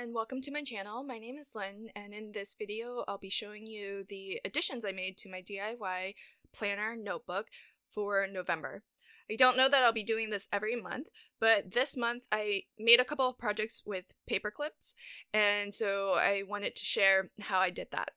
and welcome to my channel. My name is Lynn, and in this video I'll be showing you the additions I made to my DIY planner notebook for November. I don't know that I'll be doing this every month, but this month I made a couple of projects with Paperclips, and so I wanted to share how I did that.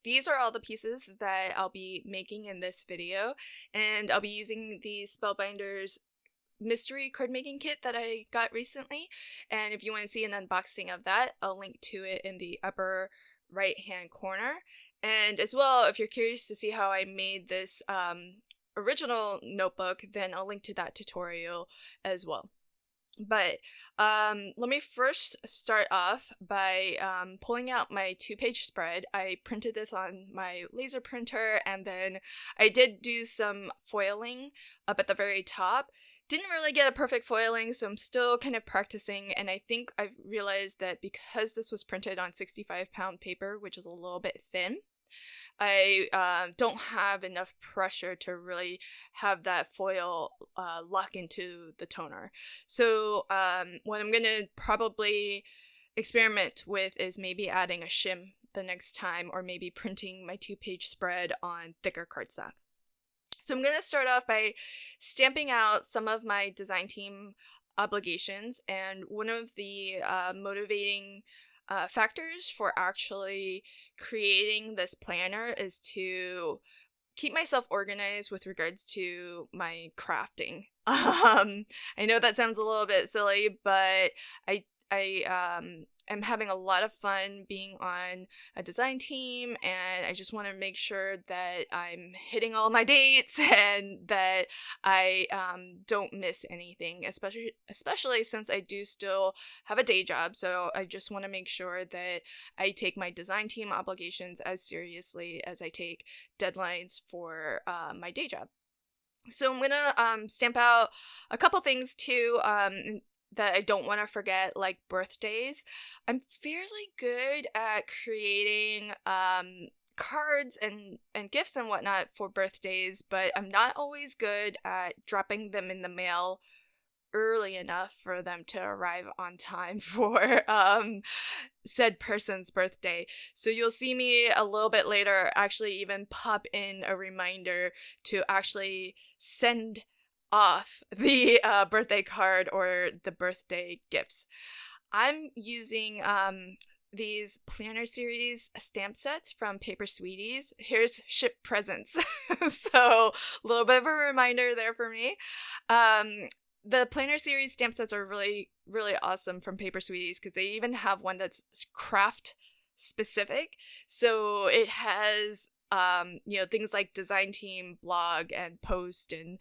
These are all the pieces that I'll be making in this video, and I'll be using the Spellbinders mystery card making kit that I got recently, and if you want to see an unboxing of that, I'll link to it in the upper right hand corner. And as well, if you're curious to see how I made this original notebook, then I'll link to that tutorial as well. But let me first start off by pulling out my 2-page spread. I printed this on my laser printer, and then I did do some foiling up at the very top. Didn't really get a perfect foiling, so I'm still kind of practicing, and I think I've realized that because this was printed on 65-pound paper, which is a little bit thin, I don't have enough pressure to really have that foil lock into the toner. So what I'm going to probably experiment with is maybe adding a shim the next time, or maybe printing my 2-page spread on thicker cardstock. So I'm going to start off by stamping out some of my design team obligations, and one of the motivating factors for actually creating this planner is to keep myself organized with regards to my crafting. I know that sounds a little bit silly, but I am having a lot of fun being on a design team, and I just want to make sure that I'm hitting all my dates and that I don't miss anything, especially since I do still have a day job. So I just want to make sure that I take my design team obligations as seriously as I take deadlines for my day job. So I'm gonna stamp out a couple things too that I don't want to forget, like birthdays. I'm fairly good at creating cards and gifts and whatnot for birthdays, but I'm not always good at dropping them in the mail early enough for them to arrive on time for said person's birthday. So you'll see me a little bit later actually even pop in a reminder to actually send off the birthday card or the birthday gifts. I'm using these planner series stamp sets from Paper Sweeties. Here's ship presents. So a little bit of a reminder there for me. The planner series stamp sets are really, really awesome from Paper Sweeties, because they even have one that's craft specific. So it has things like design team, blog, and post, and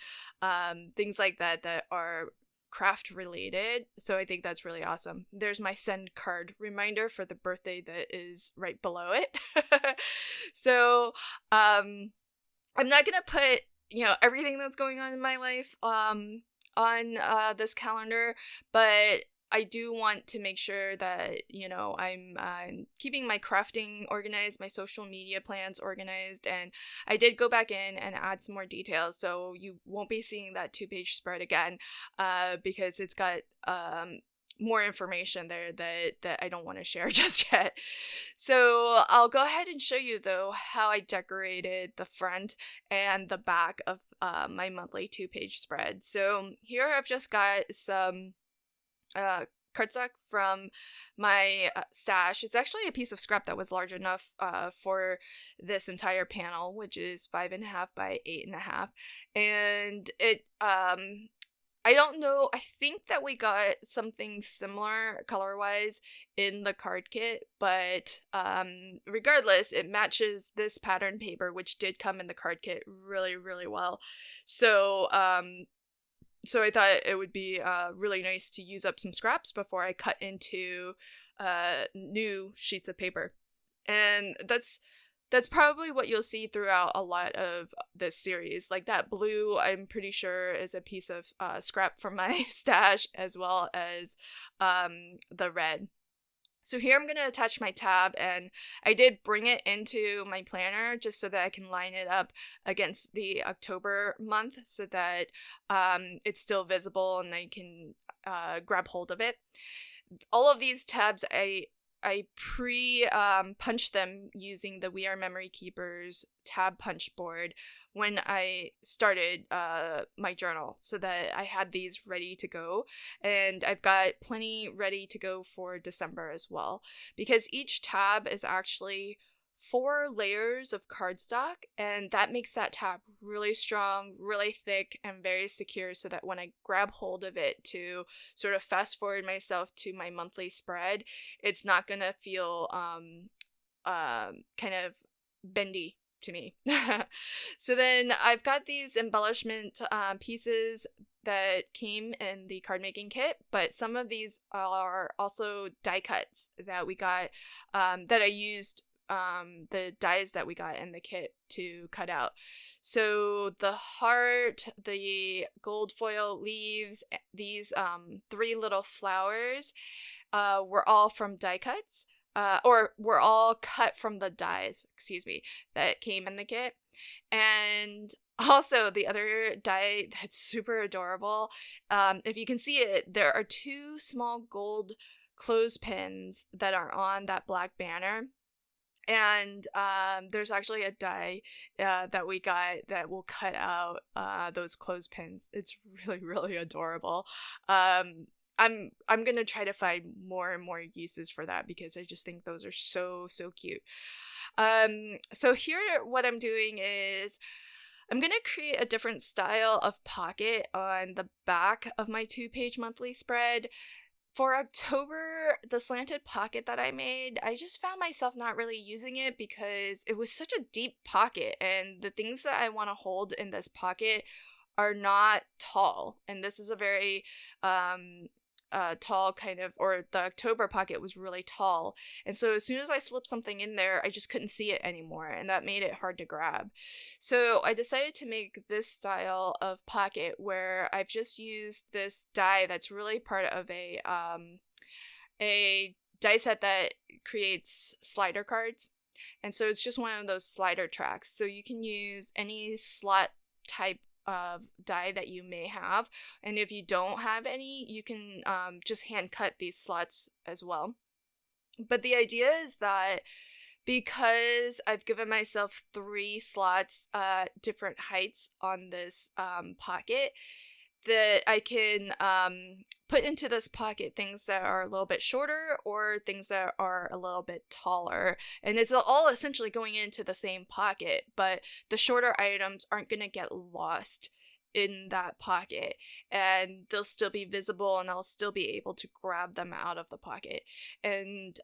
things like that are craft related. So I think that's really awesome. There's my send card reminder for the birthday that is right below it. So I'm not gonna put everything that's going on in my life on this calendar, but I do want to make sure that, I'm keeping my crafting organized, my social media plans organized, and I did go back in and add some more details, so you won't be seeing that 2-page spread again, because it's got more information there that I don't want to share just yet. So I'll go ahead and show you, though, how I decorated the front and the back of my monthly 2-page spread. So here I've just got some cardstock from my stash. It's actually a piece of scrap that was large enough for this entire panel, which is 5.5 by 8.5, and it I don't know, I think that we got something similar color-wise in the card kit, but regardless, it matches this pattern paper, which did come in the card kit really, really well. So so I thought it would be really nice to use up some scraps before I cut into new sheets of paper. And that's probably what you'll see throughout a lot of this series. Like that blue, I'm pretty sure, is a piece of scrap from my stash, as well as the red. So here I'm going to attach my tab, and I did bring it into my planner just so that I can line it up against the October month so that it's still visible and I can grab hold of it. All of these tabs, I punched them using the We Are Memory Keepers tab punch board when I started my journal, so that I had these ready to go, and I've got plenty ready to go for December as well, because each tab is actually 4 layers of cardstock, and that makes that tab really strong, really thick, and very secure, so that when I grab hold of it to sort of fast forward myself to my monthly spread, it's not gonna feel kind of bendy to me. So then I've got these embellishment pieces that came in the card making kit, but some of these are also die cuts that we got, that I used the dies that we got in the kit to cut out. So the heart, the gold foil leaves, these 3 little flowers were all from die cuts, or were all cut from the dies, that came in the kit. And also the other die that's super adorable, if you can see it, there are 2 small gold clothespins that are on that black banner. And there's actually a die that we got that will cut out those clothespins. It's really, really adorable. I'm gonna try to find more and more uses for that, because I just think those are so cute. So here what I'm doing is I'm gonna create a different style of pocket on the back of my 2-page monthly spread. For October, the slanted pocket that I made, I just found myself not really using it because it was such a deep pocket, and the things that I want to hold in this pocket are not tall. And this is a very tall kind of, or the October pocket was really tall. And so as soon as I slipped something in there, I just couldn't see it anymore, and that made it hard to grab. So I decided to make this style of pocket where I've just used this die that's really part of a die set that creates slider cards. And so it's just one of those slider tracks. So you can use any slot type of die that you may have, and if you don't have any, you can just hand cut these slots as well. But the idea is that because I've given myself 3 slots different heights on this pocket, that I can put into this pocket things that are a little bit shorter or things that are a little bit taller. And it's all essentially going into the same pocket, but the shorter items aren't going to get lost in that pocket, and they'll still be visible, and I'll still be able to grab them out of the pocket. And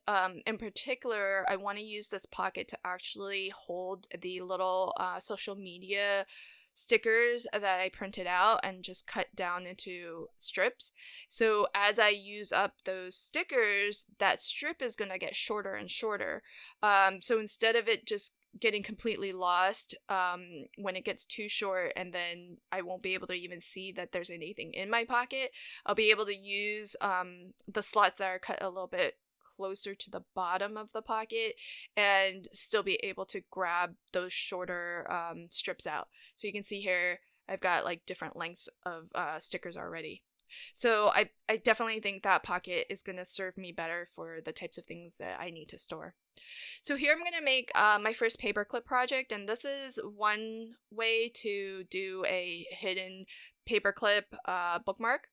in particular, I want to use this pocket to actually hold the little social media stickers that I printed out and just cut down into strips. So as I use up those stickers, that strip is going to get shorter and shorter. So instead of it just getting completely lost when it gets too short, and then I won't be able to even see that there's anything in my pocket, I'll be able to use the slots that are cut a little bit closer to the bottom of the pocket and still be able to grab those shorter strips out. So you can see here I've got like different lengths of stickers already. So I definitely think that pocket is going to serve me better for the types of things that I need to store. So here I'm going to make my first paperclip project, and this is one way to do a hidden paperclip bookmark.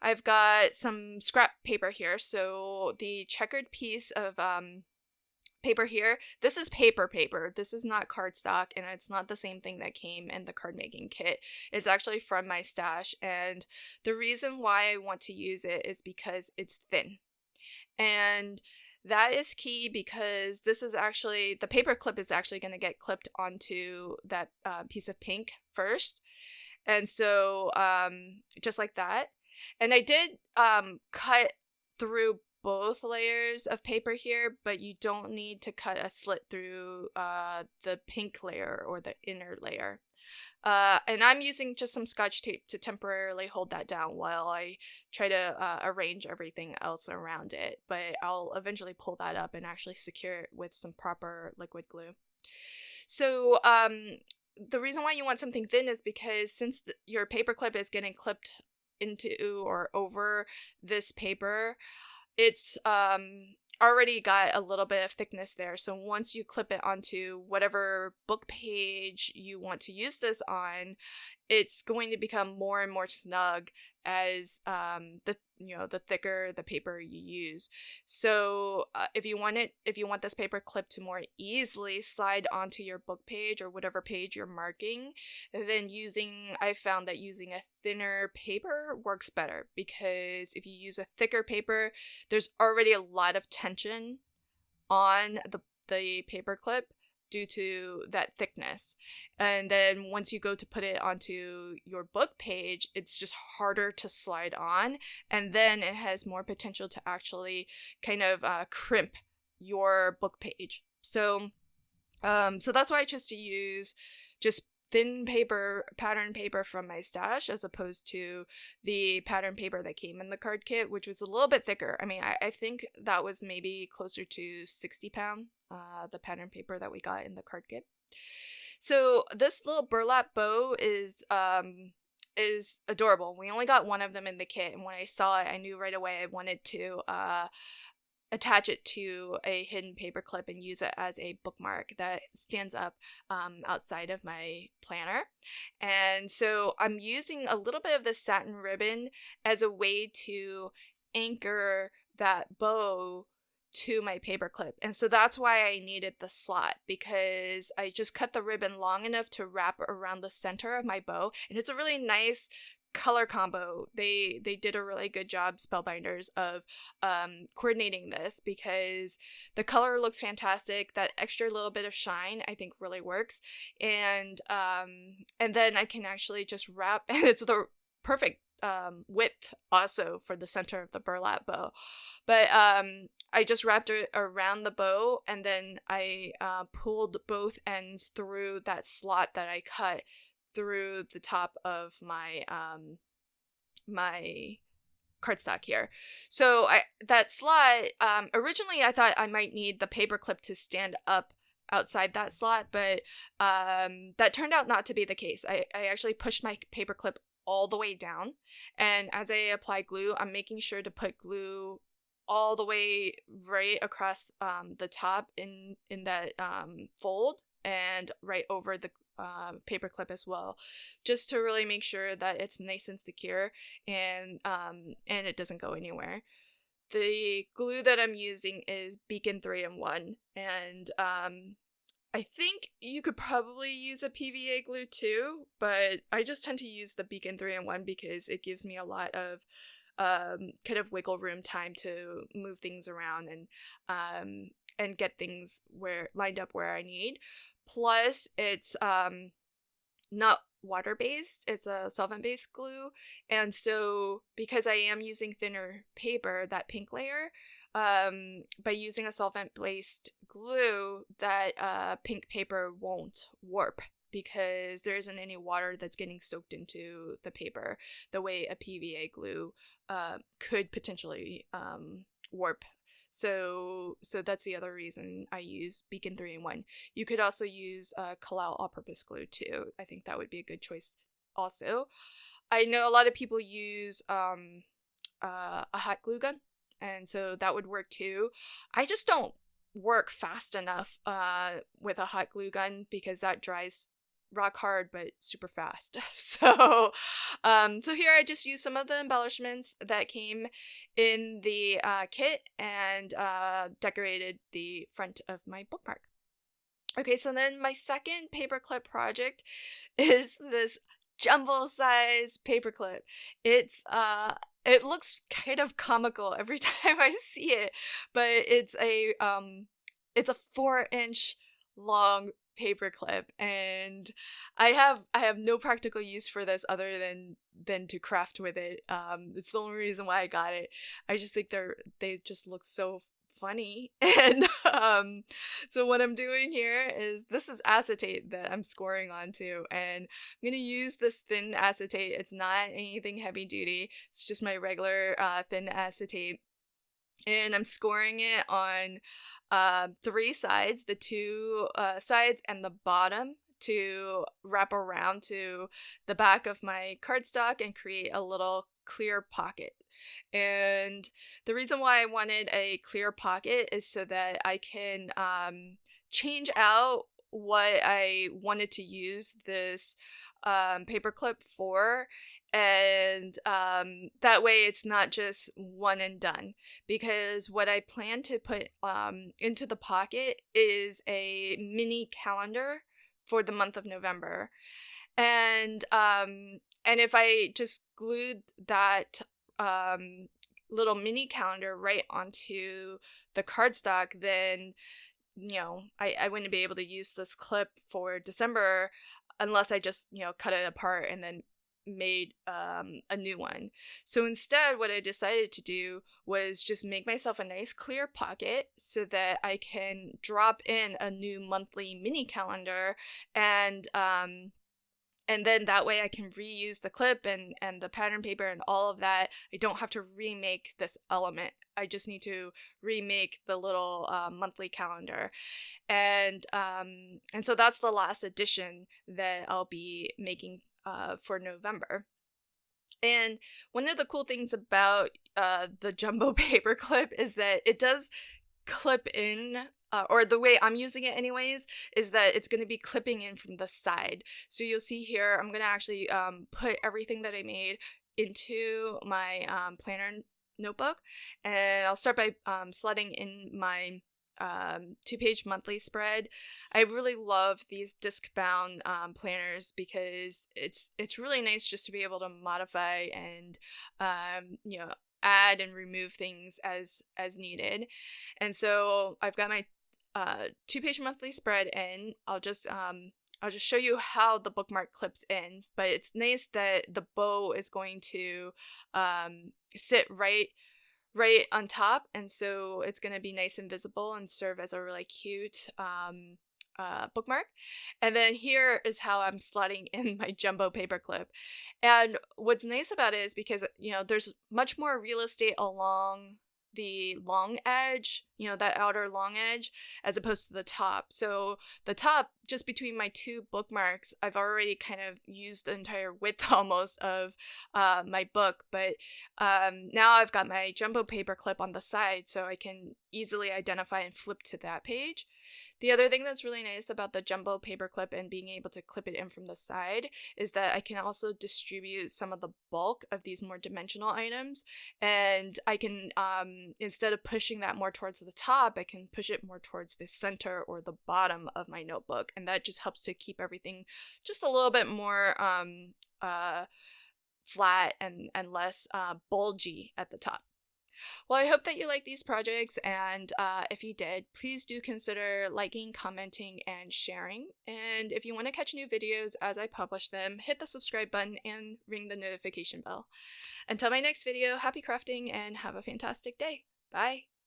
I've got some scrap paper here, so the checkered piece of paper here, this is paper. This is not cardstock, and it's not the same thing that came in the card making kit. It's actually from my stash, and the reason why I want to use it is because it's thin. And that is key, because this is actually, the paper clip is actually going to get clipped onto that piece of pink first. And so just like that. And I did cut through both layers of paper here, but you don't need to cut a slit through the pink layer or the inner layer. And I'm using just some Scotch tape to temporarily hold that down while I try to arrange everything else around it. But I'll eventually pull that up and actually secure it with some proper liquid glue. So the reason why you want something thin is because since your paper clip is getting clipped into or over this paper, it's already got a little bit of thickness there. So once you clip it onto whatever book page you want to use this on, it's going to become more and more snug as the thicker the paper you use. So if you want this paper clip to more easily slide onto your book page or whatever page you're marking, then I found that using a thinner paper works better, because if you use a thicker paper, there's already a lot of tension on the paper clip due to that thickness. And then once you go to put it onto your book page, it's just harder to slide on, and then it has more potential to actually kind of crimp your book page. So that's why I chose to use just thin paper, pattern paper from my stash, as opposed to the pattern paper that came in the card kit, which was a little bit thicker. I mean, I think that was maybe closer to 60 pound, the pattern paper that we got in the card kit. So this little burlap bow is adorable. We only got one of them in the kit, and when I saw it, I knew right away I wanted to attach it to a hidden paper clip and use it as a bookmark that stands up outside of my planner. And so I'm using a little bit of the satin ribbon as a way to anchor that bow to my paper clip. And so that's why I needed the slot, because I just cut the ribbon long enough to wrap around the center of my bow, and it's a really nice color combo. They did a really good job, Spellbinders, of coordinating this, because the color looks fantastic. That extra little bit of shine I think really works, and then I can actually just wrap, and it's the perfect width also for the center of the burlap bow. But I just wrapped it around the bow, and then I pulled both ends through that slot that I cut through the top of my my cardstock here. So that slot, originally I thought I might need the paper clip to stand up outside that slot, but that turned out not to be the case. I actually pushed my paper clip all the way down, and as I apply glue, I'm making sure to put glue all the way right across the top in that fold, and right over the paper clip as well, just to really make sure that it's nice and secure, and it doesn't go anywhere. The glue that I'm using is Beacon 3-in-1, and I think you could probably use a PVA glue too, but I just tend to use the Beacon 3-in-1 because it gives me a lot of kind of wiggle room time to move things around and get things lined up where I need. Plus, it's not water-based, it's a solvent-based glue, and so because I am using thinner paper, that pink layer, by using a solvent-based glue, that pink paper won't warp, because there isn't any water that's getting soaked into the paper the way a PVA glue could potentially warp. So that's the other reason I use Beacon 3-in-1. You could also use Kalal all-purpose glue too. I think that would be a good choice also. I know a lot of people use a hot glue gun, and so that would work too. I just don't work fast enough with a hot glue gun, because that dries rock hard but super fast. So here I just used some of the embellishments that came in the kit, and decorated the front of my bookmark. Okay, so then my second paperclip project is this jumbo size paperclip. It looks kind of comical every time I see it, but it's a 4-inch long paperclip, and I have no practical use for this other than to craft with it. It's the only reason why I got it. I just think they just look so funny, and so what I'm doing here is, this is acetate that I'm scoring onto, and I'm gonna use this thin acetate. It's not anything heavy duty, it's just my regular thin acetate, and I'm scoring it on 3 sides, the 2 sides and the bottom, to wrap around to the back of my cardstock and create a little clear pocket. And the reason why I wanted a clear pocket is so that I can change out what I wanted to use this paperclip for, and that way it's not just one and done, because what I plan to put into the pocket is a mini calendar for the month of November. And if I just glued that little mini calendar right onto the cardstock, then I wouldn't be able to use this clip for December unless I just cut it apart and then made a new one. So instead, what I decided to do was just make myself a nice clear pocket so that I can drop in a new monthly mini calendar, and then that way I can reuse the clip and the pattern paper and all of that. I don't have to remake this element. I just need to remake the little monthly calendar. And so that's the last edition that I'll be making for November. And one of the cool things about the jumbo paperclip is that it does clip in, or the way I'm using it anyways, is that it's going to be clipping in from the side. So you'll see here, I'm going to actually put everything that I made into my planner notebook, and I'll start by slotting in my 2-page monthly spread. I really love these disc-bound planners because it's really nice just to be able to modify and add and remove things as needed. And so I've got my 2-page monthly spread in. I'll just show you how the bookmark clips in, but it's nice that the bow is going to sit right on top, and so it's going to be nice and visible and serve as a really cute bookmark. And then here is how I'm slotting in my jumbo paperclip. And what's nice about it is because there's much more real estate along the long edge, that outer long edge, as opposed to the top. So the top, just between my two bookmarks, I've already kind of used the entire width almost of my book, but now I've got my jumbo paper clip on the side so I can easily identify and flip to that page. The other thing that's really nice about the jumbo paper clip and being able to clip it in from the side is that I can also distribute some of the bulk of these more dimensional items, and I can, instead of pushing that more towards the top, I can push it more towards the center or the bottom of my notebook, and that just helps to keep everything just a little bit more flat and less bulgy at the top. Well, I hope that you like these projects, and if you did, please do consider liking, commenting, and sharing. And if you want to catch new videos as I publish them, hit the subscribe button and ring the notification bell. Until my next video, happy crafting and have a fantastic day. Bye!